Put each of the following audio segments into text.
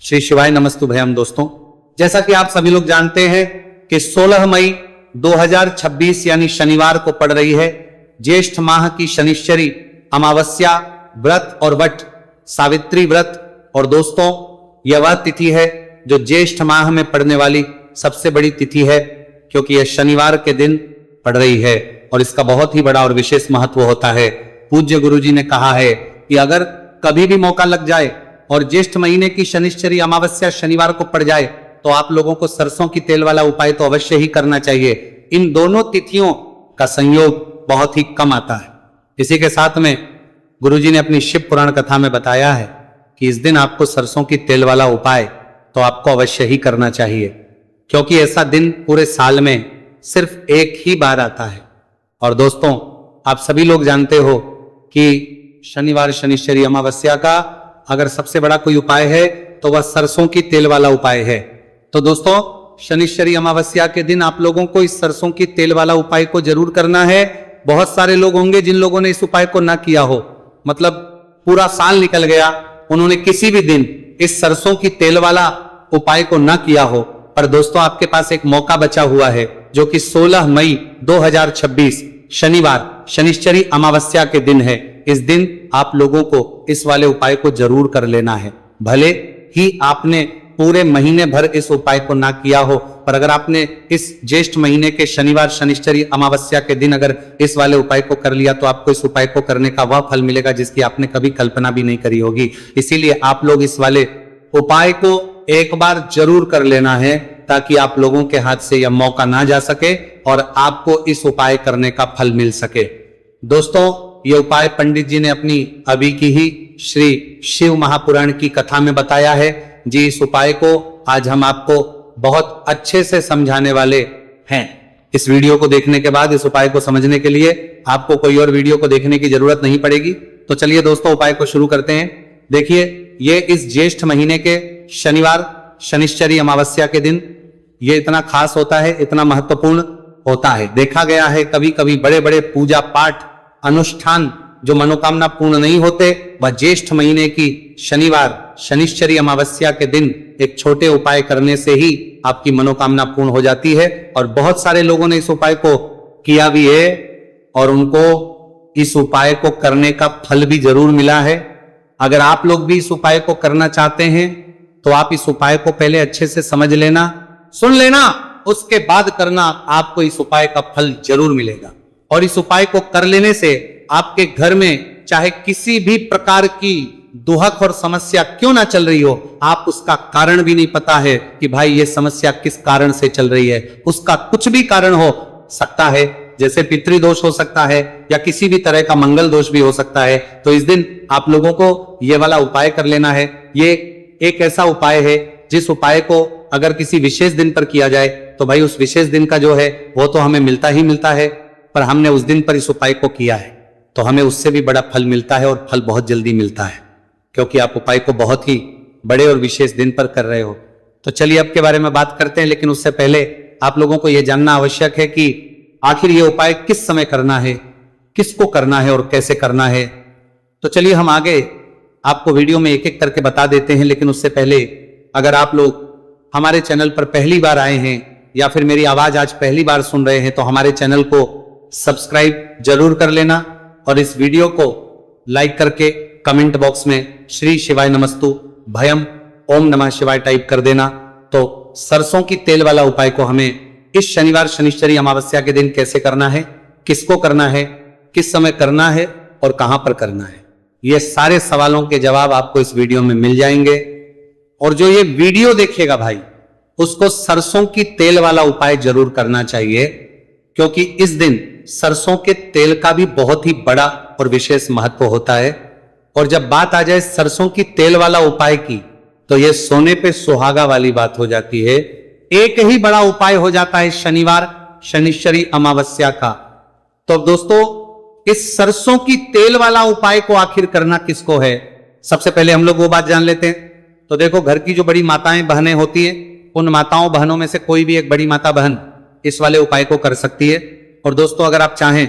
श्री शिवाय नमस्तु भयम। दोस्तों, जैसा कि आप सभी लोग जानते हैं कि 16 मई 2026 यानी शनिवार को पड़ रही है ज्येष्ठ माह की शनिश्चरी अमावस्या व्रत और वट सावित्री व्रत। और दोस्तों, यह वह तिथि है जो ज्येष्ठ माह में पड़ने वाली सबसे बड़ी तिथि है, क्योंकि यह शनिवार के दिन पड़ रही है और इसका बहुत ही बड़ा और विशेष महत्व होता है। पूज्य गुरुजी ने कहा है कि अगर कभी भी मौका लग जाए और ज्येष्ठ महीने की शनिश्चरी अमावस्या शनिवार को पड़ जाए तो आप लोगों को सरसों की तेल वाला उपाय तो अवश्य ही करना चाहिए। इन दोनों तिथियों का संयोग बहुत ही कम आता है। इसी के साथ में गुरुजी ने अपनी शिव पुराण कथा में बताया है कि इस दिन आपको सरसों की तेल वाला उपाय तो आपको अवश्य ही करना चाहिए, क्योंकि ऐसा दिन पूरे साल में सिर्फ एक ही बार आता है। और दोस्तों, आप सभी लोग जानते हो कि शनिवार शनिश्चरी अमावस्या का अगर सबसे बड़ा कोई उपाय है तो वह सरसों की तेल वाला उपाय है। तो दोस्तों, शनिश्चरी अमावस्या के दिन आप लोगों को इस सरसों की तेल वाला उपाय को जरूर करना है। बहुत सारे लोग होंगे जिन लोगों ने इस उपाय को ना किया हो, मतलब पूरा साल निकल गया, उन्होंने किसी भी दिन इस सरसों की तेल वाला उपाय को ना किया हो। पर दोस्तों, आपके पास एक मौका बचा हुआ है, जो कि 16 मई 2026 शनिवार शनिश्चरी अमावस्या के दिन है। इस दिन आप लोगों को इस वाले उपाय को जरूर कर लेना है। भले ही आपने पूरे महीने भर इस उपाय को ना किया हो, पर अगर आपने इस ज्येष्ठ महीने के शनिवार शनिश्चरी अमावस्या के दिन अगर इस वाले उपाय को कर लिया तो आपको इस उपाय को करने का वह फल मिलेगा जिसकी आपने कभी कल्पना भी नहीं करी होगी। इसीलिए आप लोग इस वाले उपाय को एक बार जरूर कर लेना है, ताकि आप लोगों के हाथ से यह मौका ना जा सके और आपको इस उपाय करने का फल मिल सके। दोस्तों, यह उपाय पंडित जी ने अपनी अभी की ही श्री शिव महापुराण की कथा में बताया है जी। इस उपाय को आज हम आपको बहुत अच्छे से समझाने वाले हैं। इस वीडियो को देखने के बाद इस उपाय को समझने के लिए आपको कोई और वीडियो को देखने की जरूरत नहीं पड़ेगी। तो चलिए दोस्तों, उपाय को शुरू करते हैं। देखिए, ये इस ज्येष्ठ महीने के शनिवार शनिश्चरी अमावस्या के दिन ये इतना खास होता है, इतना महत्वपूर्ण होता है। देखा गया है कभी कभी बड़े बड़े पूजा पाठ अनुष्ठान जो मनोकामना पूर्ण नहीं होते, वह ज्येष्ठ महीने की शनिवार शनिश्चरी अमावस्या के दिन एक छोटे उपाय करने से ही आपकी मनोकामना पूर्ण हो जाती है। और बहुत सारे लोगों ने इस उपाय को किया भी है और उनको इस उपाय को करने का फल भी जरूर मिला है। अगर आप लोग भी इस उपाय को करना चाहते हैं तो आप इस उपाय को पहले अच्छे से समझ लेना, सुन लेना, उसके बाद करना। आपको इस उपाय का फल जरूर मिलेगा। और इस उपाय को कर लेने से आपके घर में चाहे किसी भी प्रकार की दुहक और समस्या क्यों ना चल रही हो, आप उसका कारण भी नहीं पता है कि भाई ये समस्या किस कारण से चल रही है, उसका कुछ भी कारण हो सकता है, जैसे पितृदोष हो सकता है या किसी भी तरह का मंगल दोष भी हो सकता है। तो इस दिन आप लोगों को ये वाला उपाय कर लेना है। ये एक ऐसा उपाय है जिस उपाय को अगर किसी विशेष दिन पर किया जाए तो भाई उस विशेष दिन का जो है वो तो हमें मिलता ही मिलता है, पर हमने उस दिन पर इस उपाय को किया है तो हमें उससे भी बड़ा फल मिलता है और फल बहुत जल्दी मिलता है, क्योंकि आप उपाय को बहुत ही बड़े और विशेष दिन पर कर रहे हो। तो चलिए अब के बारे में बात करते हैं, लेकिन उससे पहले आप लोगों को यह जानना आवश्यक है कि आखिर ये उपाय किस समय करना है, किसको करना है और कैसे करना है। तो चलिए हम आगे आपको वीडियो में एक एक करके बता देते हैं। लेकिन उससे पहले अगर आप लोग हमारे चैनल पर पहली बार आए हैं या फिर मेरी आवाज आज पहली बार सुन रहे हैं तो हमारे चैनल को सब्सक्राइब जरूर कर लेना और इस वीडियो को लाइक करके कमेंट बॉक्स में श्री शिवाय नमस्तु भयम ओम नमः शिवाय टाइप कर देना। तो सरसों की तेल वाला उपाय को हमें इस शनिवार शनिश्चरी अमावस्या के दिन कैसे करना है, किसको करना है, किस समय करना है और कहां पर करना है, ये सारे सवालों के जवाब आपको इस वीडियो में मिल जाएंगे। और जो ये वीडियो देखेगा भाई, उसको सरसों की तेल वाला उपाय जरूर करना चाहिए, क्योंकि इस दिन सरसों के तेल का भी बहुत ही बड़ा और विशेष महत्व होता है। और जब बात आ जाए सरसों की तेल वाला उपाय की, तो यह सोने पे सुहागा वाली बात हो जाती है। एक ही बड़ा उपाय हो जाता है शनिवार शनिश्चरी अमावस्या का। तो दोस्तों, इस सरसों की तेल वाला उपाय को आखिर करना किसको है, सबसे पहले हम लोग वो बात जान लेते हैं। तो देखो, घर की जो बड़ी माताएं बहनें होती हैं, उन माताओं बहनों में से कोई भी एक बड़ी माता बहन इस वाले उपाय को कर सकती है। और दोस्तों, अगर आप चाहें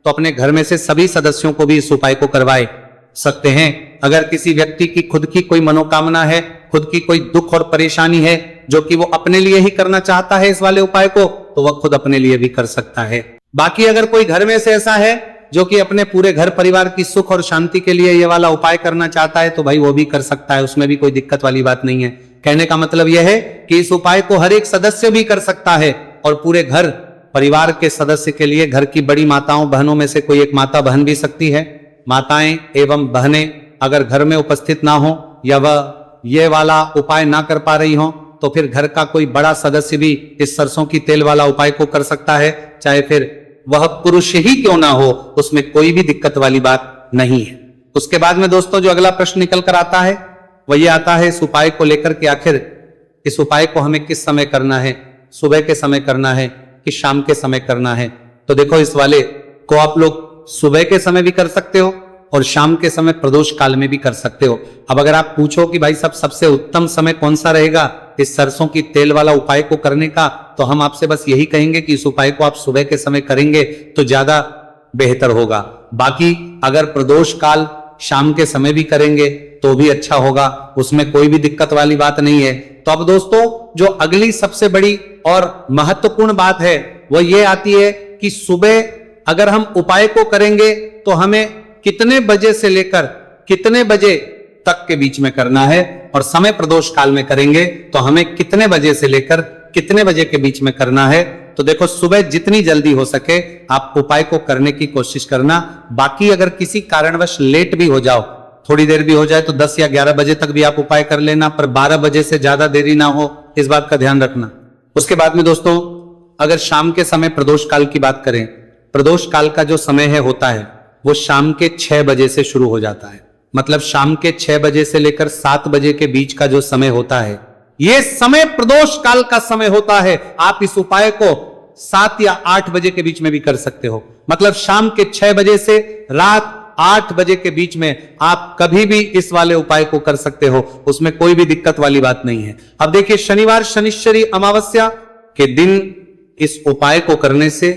तो अपने घर में से सभी सदस्यों को भी इस उपाय को करवाए सकते हैं। अगर किसी व्यक्ति की खुद की कोई मनोकामना है, खुद की कोई दुख और परेशानी है जो कि वो अपने लिए ही करना चाहता है इस वाले उपाय को, तो वह खुद अपने लिए भी कर सकता है। बाकी अगर कोई घर में से ऐसा है जो कि अपने पूरे घर परिवार की सुख और शांति के लिए ये वाला उपाय करना चाहता है, तो भाई वो भी कर सकता है, उसमें भी कोई दिक्कत वाली बात नहीं है। कहने का मतलब यह है कि इस उपाय को हर एक सदस्य भी कर सकता है और पूरे घर परिवार के सदस्य के लिए, घर की बड़ी माताओं बहनों में से कोई एक माता बहन भी सकती है। माताएं एवं बहनें अगर घर में उपस्थित ना हो या वह ये वाला उपाय ना कर पा रही हो, तो फिर घर का कोई बड़ा सदस्य भी इस सरसों की तेल वाला उपाय को कर सकता है, चाहे फिर वह पुरुष ही क्यों ना हो, उसमें कोई भी दिक्कत वाली बात नहीं है। उसके बाद में दोस्तों जो अगला प्रश्न निकल कर आता है वह ये आता है इस उपाय को लेकर के, आखिर इस उपाय को हमें किस समय करना है, सुबह के समय करना है कि शाम के समय करना है। तो देखो, इस वाले को आप लोग सुबह के समय भी कर सकते हो और शाम के समय प्रदोष काल में भी कर सकते हो। अब अगर आप पूछो कि भाई सबसे उत्तम समय कौन सा रहेगा इस सरसों की तेल वाला उपाय को करने का, तो हम आपसे बस यही कहेंगे कि इस उपाय को आप सुबह के समय करेंगे तो ज्यादा बेहतर होगा। बाकी अगर प्रदोष काल शाम के समय भी करेंगे तो भी अच्छा होगा, उसमें कोई भी दिक्कत वाली बात नहीं है। तो अब दोस्तों जो अगली सबसे बड़ी और महत्वपूर्ण बात है वह ये आती है कि सुबह अगर हम उपाय को करेंगे तो हमें कितने बजे से लेकर कितने बजे तक के बीच में करना है, और समय प्रदोष काल में करेंगे तो हमें कितने बजे से लेकर कितने बजे के बीच में करना है। तो देखो, सुबह जितनी जल्दी हो सके आप उपाय को करने की कोशिश करना। बाकी अगर किसी कारणवश लेट भी हो जाओ, थोड़ी देर भी हो जाए, तो 10 या 11 बजे तक भी आप उपाय कर लेना, पर 12 बजे से ज्यादा देरी ना हो, इस बात का ध्यान रखना। उसके बाद में दोस्तों अगर शाम के समय प्रदोष काल की बात करें, प्रदोष काल का जो समय है होता है वो शाम के 6 बजे से शुरू हो जाता है। मतलब शाम के 6 बजे से लेकर 7 बजे के बीच का जो समय होता है, यह समय प्रदोष काल का समय होता है। आप इस उपाय को 7 या 8 बजे के बीच में भी कर सकते हो। मतलब शाम के 6 बजे से रात 8 बजे के बीच में आप कभी भी इस वाले उपाय को कर सकते हो, उसमें कोई भी दिक्कत वाली बात नहीं है। अब देखिए, शनिवार शनिश्चरी अमावस्या के दिन इस उपाय को करने से,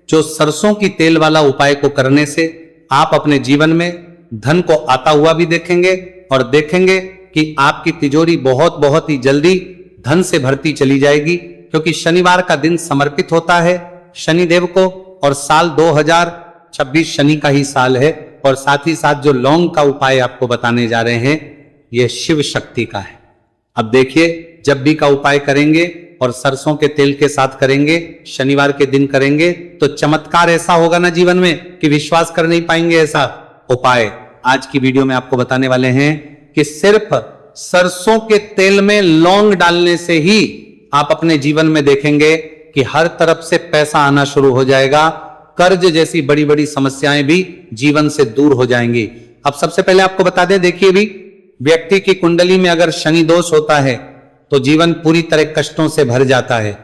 जो सरसों की तेल वाला उपाय को करने से आप अपने जीवन में धन को आता हुआ भी देखेंगे और देखेंगे कि आपकी तिजोरी बहुत बहुत ही जल्दी धन से भरती चली जाएगी, क्योंकि शनिवार का दिन समर्पित होता है शनिदेव को, और साल 2026 शनि का ही साल है। और साथ ही साथ जो लौंग का उपाय आपको बताने जा रहे हैं यह शिव शक्ति का है। अब देखिए, जब भी का उपाय करेंगे और सरसों के तेल के साथ करेंगे, शनिवार के दिन करेंगे, तो चमत्कार ऐसा होगा ना जीवन में कि विश्वास कर नहीं पाएंगे। ऐसा उपाय आज की वीडियो में आपको बताने वाले हैं कि सिर्फ सरसों के तेल में लौंग डालने से ही आप अपने जीवन में देखेंगे कि हर तरफ से पैसा आना शुरू हो जाएगा, कर्ज जैसी बड़ी बड़ी समस्याएं भी जीवन से दूर हो जाएंगी। अब सबसे पहले आपको बता दें, देखिए भी, व्यक्ति की कुंडली में अगर शनि दोष होता है तो जीवन पूरी तरह कष्टों से भर जाता है,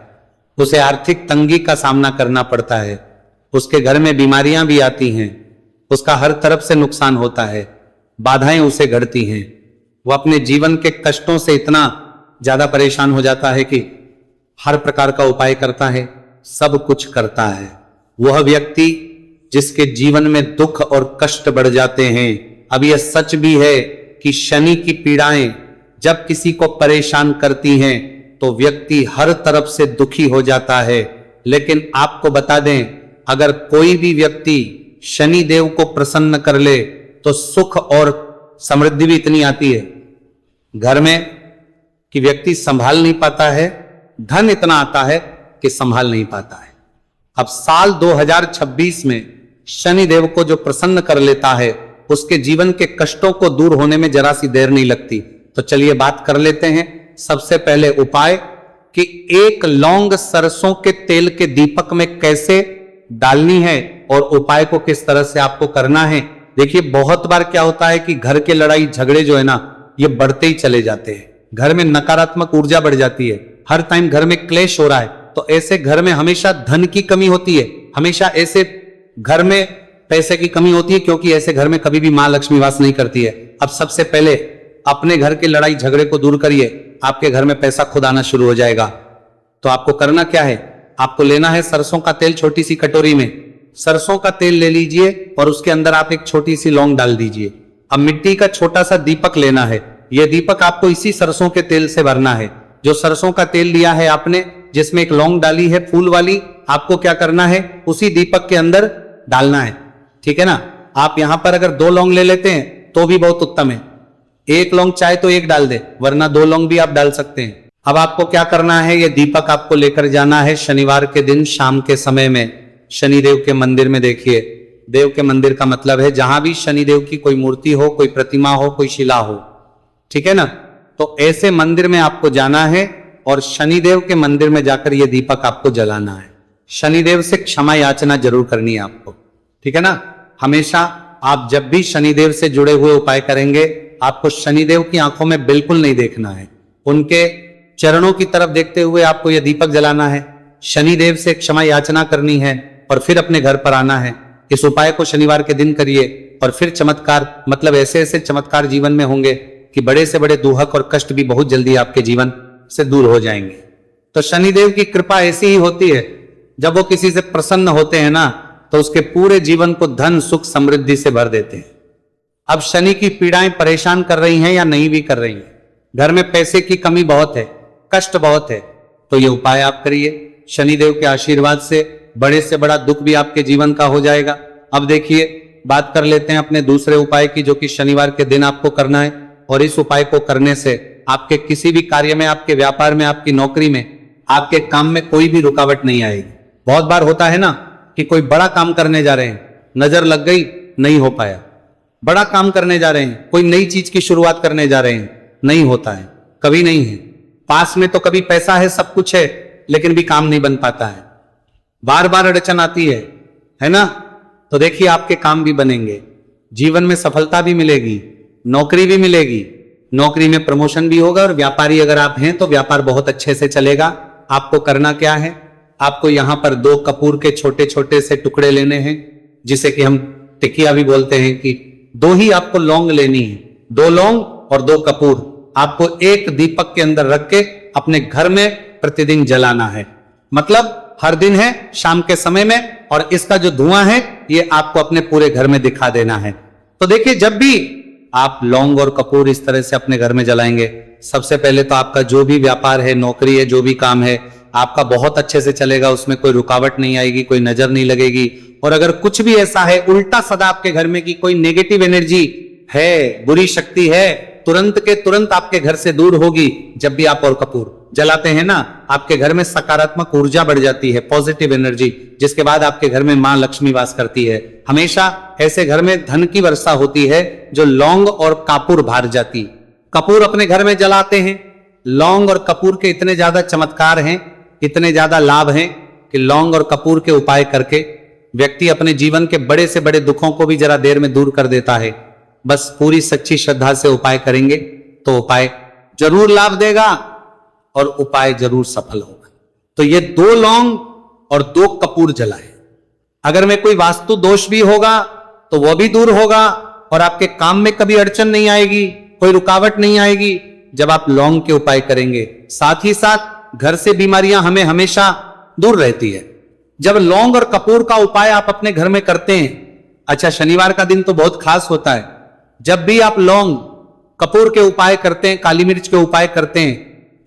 उसे आर्थिक तंगी का सामना करना पड़ता है, उसके घर में बीमारियां भी आती हैं, उसका हर तरफ से नुकसान होता है, बाधाएं उसे घड़ती हैं, वह अपने जीवन के कष्टों से इतना ज्यादा परेशान हो जाता है कि हर प्रकार का उपाय करता है, सब कुछ करता है। वह व्यक्ति जिसके जीवन में दुख और कष्ट बढ़ जाते हैं, अब यह सच भी है कि शनि की पीड़ाएं जब किसी को परेशान करती हैं तो व्यक्ति हर तरफ से दुखी हो जाता है। लेकिन आपको बता दें, अगर कोई भी व्यक्ति शनि देव को प्रसन्न कर ले तो सुख और समृद्धि भी इतनी आती है घर में कि व्यक्ति संभाल नहीं पाता है, धन इतना आता है कि संभाल नहीं पाता है। अब साल 2026 में शनि देव को जो प्रसन्न कर लेता है उसके जीवन के कष्टों को दूर होने में जरा सी देर नहीं लगती। तो चलिए बात कर लेते हैं। सबसे पहले उपाय कि एक लौंग सरसों के तेल के दीपक में कैसे डालनी है और उपाय को किस तरह से आपको करना है। देखिए, बहुत बार क्या होता है कि घर के लड़ाई झगड़े जो है ना, ये बढ़ते ही चले जाते हैं, घर में नकारात्मक ऊर्जा बढ़ जाती है, हर टाइम घर में क्लेश हो रहा है, तो ऐसे घर में हमेशा धन की कमी होती है, हमेशा ऐसे घर में पैसे की कमी होती है, क्योंकि ऐसे घर में कभी भी मां लक्ष्मी वास नहीं करती है। अब सबसे पहले अपने घर के लड़ाई झगड़े को दूर करिए, आपके घर में पैसा खुद आना शुरू हो जाएगा। तो आपको करना क्या है, आपको लेना है सरसों का तेल, छोटी सी कटोरी में सरसों का तेल ले लीजिए और उसके अंदर आप एक छोटी सी लौंग डाल दीजिए अब मिट्टी का छोटा सा दीपक लेना है। यह दीपक आपको इसी सरसों के तेल से भरना है। जो सरसों का तेल लिया है आपने, जिसमें एक लौंग डाली है फूल वाली, आपको क्या करना है, उसी दीपक के अंदर डालना है। ठीक है ना। आप यहां पर अगर 2 लौंग ले लेते हैं तो भी बहुत उत्तम है। 1 लौंग चाहे तो 1 डाल दे, वरना 2 लौंग भी आप डाल सकते हैं। अब आपको क्या करना है, यह दीपक आपको लेकर जाना है शनिवार के दिन शाम के समय में शनिदेव के मंदिर में। देखिए, देव के मंदिर का मतलब है जहां भी शनिदेव की कोई मूर्ति हो, कोई प्रतिमा हो, कोई शिला हो। ठीक है ना। तो ऐसे मंदिर में आपको जाना है और शनिदेव के मंदिर में जाकर यह दीपक आपको जलाना है। शनिदेव से क्षमा याचना जरूर करनी है आपको। ठीक है ना। हमेशा आप जब भी शनिदेव से जुड़े हुए उपाय करेंगे, आपको शनिदेव की आंखों में बिल्कुल नहीं देखना है। उनके चरणों की तरफ देखते हुए आपको यह दीपक जलाना है, शनिदेव से क्षमा याचना करनी है और फिर अपने घर पर आना है। इस उपाय को शनिवार के दिन करिए और फिर चमत्कार, मतलब ऐसे ऐसे चमत्कार जीवन में होंगे कि बड़े से बड़े दुहक और कष्ट भी बहुत जल्दी आपके जीवन से दूर हो जाएंगे। तो शनिदेव की कृपा ऐसी ही होती है, जब वो किसी से प्रसन्न होते हैं ना, तो उसके पूरे जीवन को धन सुख समृद्धि से भर देते हैं। अब शनि की पीड़ाएं परेशान कर रही हैं या नहीं भी कर रही हैं, घर में पैसे की कमी बहुत है, कष्ट बहुत है, तो ये उपाय आप करिए। शनिदेव के आशीर्वाद से बड़े से बड़ा दुख भी आपके जीवन का हो जाएगा। अब देखिए, बात कर लेते हैं अपने दूसरे उपाय की, जो कि शनिवार के दिन आपको करना है। और इस उपाय को करने से आपके किसी भी कार्य में, आपके व्यापार में, आपकी नौकरी में, आपके काम में कोई भी रुकावट नहीं आएगी। बहुत बार होता है ना कि कोई बड़ा काम करने जा रहे हैं, नजर लग गई, नहीं हो पाया। बड़ा काम करने जा रहे हैं, कोई नई चीज की शुरुआत करने जा रहे हैं, नहीं होता है, कभी नहीं है। पास में तो कभी पैसा है, सब कुछ है, लेकिन भी काम नहीं बन पाता है, बार बार अड़चन आती है ना। तो देखिए, आपके काम भी बनेंगे, जीवन में सफलता भी मिलेगी, नौकरी भी मिलेगी, नौकरी में प्रमोशन भी होगा, और व्यापारी अगर आप हैं तो व्यापार बहुत अच्छे से चलेगा। आपको करना क्या है, आपको यहां पर 2 कपूर के छोटे छोटे से टुकड़े लेने हैं, जिसे कि हम टिकिया भी बोलते हैं, कि 2 ही आपको लौंग लेनी है। 2 लौंग और 2 कपूर आपको एक दीपक के अंदर रख के अपने घर में प्रतिदिन जलाना है। मतलब हर दिन है शाम के समय में, और इसका जो धुआं है ये आपको अपने पूरे घर में दिखा देना है। तो देखिए, जब भी आप लौंग और कपूर इस तरह से अपने घर में जलाएंगे, सबसे पहले तो आपका जो भी व्यापार है, नौकरी है, जो भी काम है, आपका बहुत अच्छे से चलेगा। उसमें कोई रुकावट नहीं आएगी, कोई नजर नहीं लगेगी। और अगर कुछ भी ऐसा है उल्टा सदा आपके घर में कि कोई नेगेटिव एनर्जी है, बुरी शक्ति है, तुरंत के तुरंत आपके घर से दूर होगी। जब भी आप और कपूर जलाते हैं ना, आपके घर में सकारात्मक ऊर्जा बढ़ जाती है, पॉजिटिव एनर्जी, जिसके बाद आपके घर में मां लक्ष्मी वास करती है। हमेशा ऐसे घर में धन की वर्षा होती है जो लौंग और कपूर भार जाती। कपूर अपने घर में जलाते हैं, लौंग और कपूर के इतने ज्यादा चमत्कार हैं, इतने ज्यादा लाभ हैं कि लौंग और कपूर के उपाय करके व्यक्ति अपने जीवन के बड़े से बड़े दुखों को भी जरा देर में दूर कर देता है। बस पूरी सच्ची श्रद्धा से उपाय करेंगे तो उपाय जरूर लाभ देगा और उपाय जरूर सफल होगा। तो ये 2 लौंग और 2 कपूर जलाए। अगर में कोई वास्तु दोष भी होगा तो वह भी दूर होगा, और आपके काम में कभी अड़चन नहीं आएगी, कोई रुकावट नहीं आएगी जब आप लौंग के उपाय करेंगे। साथ ही साथ घर से बीमारियां हमें हमेशा दूर रहती है जब लौंग और कपूर का उपाय आप अपने घर में करते हैं। अच्छा, शनिवार का दिन तो बहुत खास होता है। जब भी आप लौंग कपूर के उपाय करते हैं, काली मिर्च के उपाय करते हैं,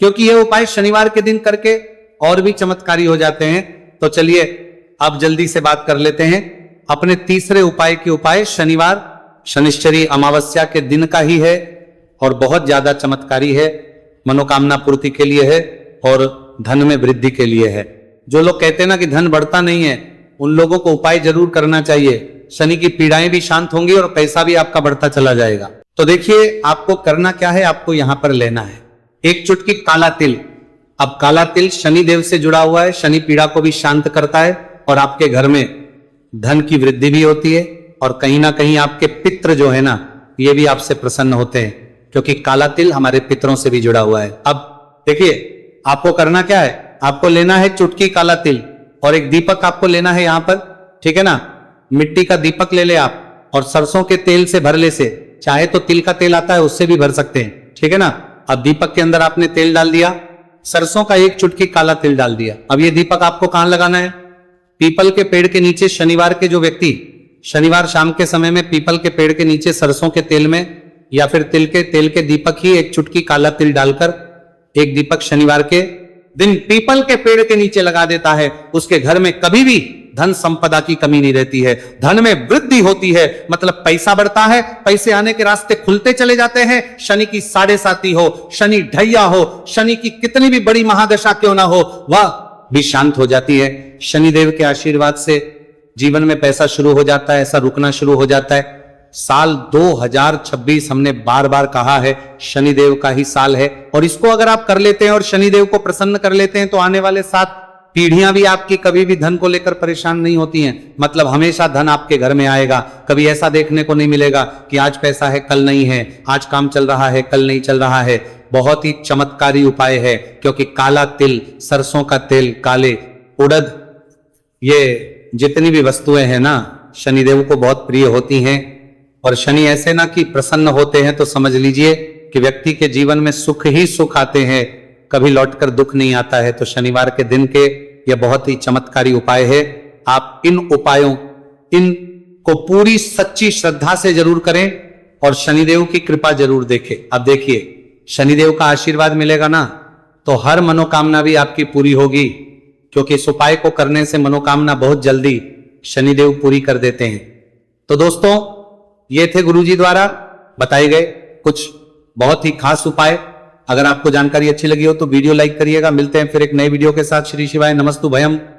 क्योंकि ये उपाय शनिवार के दिन करके और भी चमत्कारी हो जाते हैं। तो चलिए अब जल्दी से बात कर लेते हैं अपने तीसरे उपाय के उपाय। शनिवार शनिश्चरी अमावस्या के दिन का ही है और बहुत ज्यादा चमत्कारी है, मनोकामना पूर्ति के लिए है और धन में वृद्धि के लिए है। जो लोग कहते हैं ना कि धन बढ़ता नहीं है, उन लोगों को उपाय जरूर करना चाहिए। शनि की पीड़ाएं भी शांत होंगी और पैसा भी आपका बढ़ता चला जाएगा। तो देखिए, आपको करना क्या है, आपको यहां पर लेना है 1 चुटकी काला तिल। अब काला तिल शनि देव से जुड़ा हुआ है, शनि पीड़ा को भी शांत करता है और आपके घर में धन की वृद्धि भी होती है, और कहीं ना कहीं आपके पितृ जो है ना, ये भी आपसे प्रसन्न होते हैं, क्योंकि काला तिल हमारे पितरों से भी जुड़ा हुआ है। अब देखिए, आपको करना क्या है, आपको लेना है चुटकी काला तिल और एक दीपक आपको लेना है यहां पर। ठीक है ना, मिट्टी का दीपक ले ले आप, और सरसों के तेल से भर ले से, चाहे तो तिल का तेल आता है उससे भी भर सकते हैं। ठीक है ना। अब दीपक के अंदर आपने तेल डाल दिया, सरसों का 1 चुटकी काला तिल डाल दिया। अब ये दीपक आपको कहां लगाना है, पीपल के पेड़ के नीचे। शनिवार के जो व्यक्ति शनिवार शाम के समय में पीपल के पेड़ के नीचे सरसों के तेल में या फिर तिल के तेल के दीपक ही एक चुटकी काला तिल डालकर एक दीपक शनिवार के दिन पीपल के पेड़ के नीचे लगा देता है, उसके घर में कभी भी धन संपदा की कमी नहीं रहती है, धन में वृद्धि होती है, मतलब पैसा बढ़ता है, पैसे आने के रास्ते खुलते चले जाते हैं। शनि की 7.5 हो, शनि ढैया हो, शनि की कितनी भी बड़ी महादशा क्यों ना हो, वह भी शांत हो जाती है। शनिदेव के आशीर्वाद से जीवन में पैसा शुरू हो जाता है, ऐसा रुकना शुरू हो जाता है। साल 2026 हमने बार बार कहा है शनिदेव का ही साल है, और इसको अगर आप कर लेते हैं और शनिदेव को प्रसन्न कर लेते हैं तो आने वाले 7 पीढ़ियां भी आपकी कभी भी धन को लेकर परेशान नहीं होती हैं। मतलब हमेशा धन आपके घर में आएगा, कभी ऐसा देखने को नहीं मिलेगा कि आज पैसा है कल नहीं है, आज काम चल रहा है कल नहीं चल रहा है। बहुत ही चमत्कारी उपाय है, क्योंकि काला तिल, सरसों का तेल, काले उड़द, ये जितनी भी वस्तुएं हैं ना शनिदेव को बहुत प्रिय होती हैं। और शनि ऐसे ना कि प्रसन्न होते हैं तो समझ लीजिए कि व्यक्ति के जीवन में सुख ही सुख आते हैं, कभी लौटकर दुख नहीं आता है। तो शनिवार के दिन के यह बहुत ही चमत्कारी उपाय है। आप इन उपायों इनको पूरी सच्ची श्रद्धा से जरूर करें और शनिदेव की कृपा जरूर देखें। अब देखिए, शनिदेव का आशीर्वाद मिलेगा ना तो हर मनोकामना भी आपकी पूरी होगी, क्योंकि इस उपाय को करने से मनोकामना बहुत जल्दी शनिदेव पूरी कर देते हैं। तो दोस्तों, ये थे गुरुजी द्वारा बताए गए कुछ बहुत ही खास उपाय। अगर आपको जानकारी अच्छी लगी हो तो वीडियो लाइक करिएगा। मिलते हैं फिर एक नए वीडियो के साथ। श्री शिवाय नमस्तु भयम।